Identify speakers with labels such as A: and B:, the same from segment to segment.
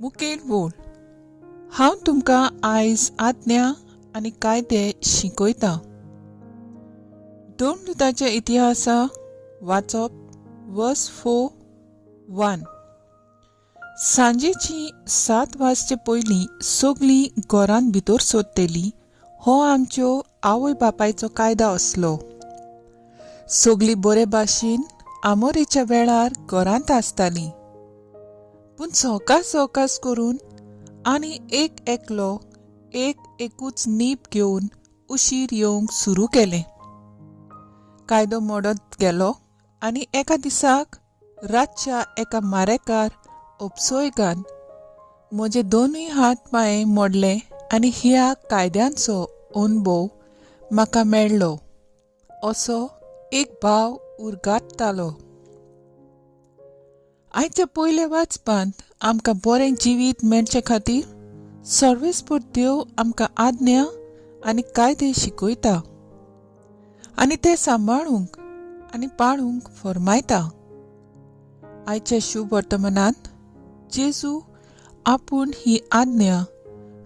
A: मुखेल बोल. हांव तुमकां आयज आज्ञा आनी कायदे शिकयतां. दोन दुतांचे इतिहासा वाचप. वर्स 4:1. सांजेची 7 वाजचे पयलीं सगळीं घरांत भितर सोदतेलीं. हो आमच्यो आवय बापायचो कायदो असलो. सगळीं बरे भाशेन आमोरेच्या वेळार घरांत आसतालीं. पूण सवकास करून आनी एक एकलो एकूच नीप घेवन उशीर येवंक सुरू केलें. कायदो मोडत गेलो आनी एका दिसाक रातच्या एका मारेकार उपसोयगान म्हजे दोनूय हात पांय मोडले आनी ह्या कायद्यांचो अनुभव म्हाका मेळ्ळो असो एक भाव उरगाटतालो. आयच्या पयल्या वाचपांत आमकां बरें जिवीत मेळचे खातीर सर्वेस्पर देव आमकां आज्ञा आनी कायदे शिकयता आनी ते सांबाळूंक आनी पाळूंक फरमायता. आयच्या शुभ वर्तमानांत जेजू आपूण ही आज्ञा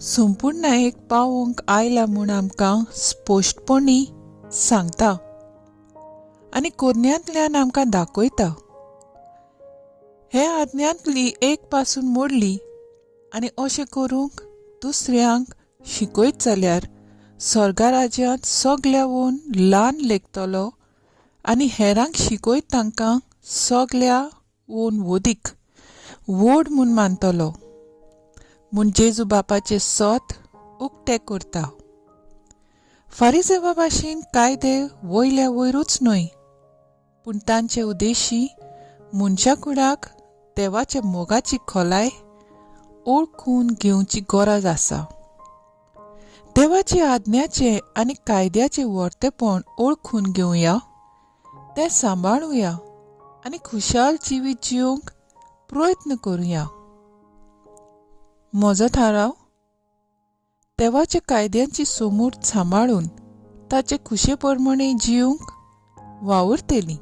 A: संपूर्णयेक पावोवंक आयला म्हूण आमकां स्पश्टपणी सांगता आनी कोन्यांतल्यान आमकां दाखयता. हे आज्ञांतली एक पासून मोडली आनी अशें करूंक दुसऱ्यांक शिकयत जाल्यार स्वर्गा राज्यांत सगळ्यावून ल्हान लेखतलो आनी हेरांक शिकयत तांकां सगळ्यावून वदीक व्हड म्हूण मानतलो म्हूण जेजू बापाचें सोत उक्तें करता. फारिसेवा भाशेन कायदे वयल्या वयरूच न्हय, पूण तांचे उद्देशी मनशा कुडाक देवाच्या मोगाची खोलाय ओळखून घेवची गरज आसा. देवाचे आज्ञाचे आनी कायद्याचे वर्तेपण ओळखून घेवया, ते सांबाळुया आनी खुशाल जिवीत जिवंक प्रयत्न करुया. म्हजो थाराव, देवाच्या कायद्यांची समूर्त सांबाळून ताचे खुशे प्रमाणे जिवंक वावुरतेली.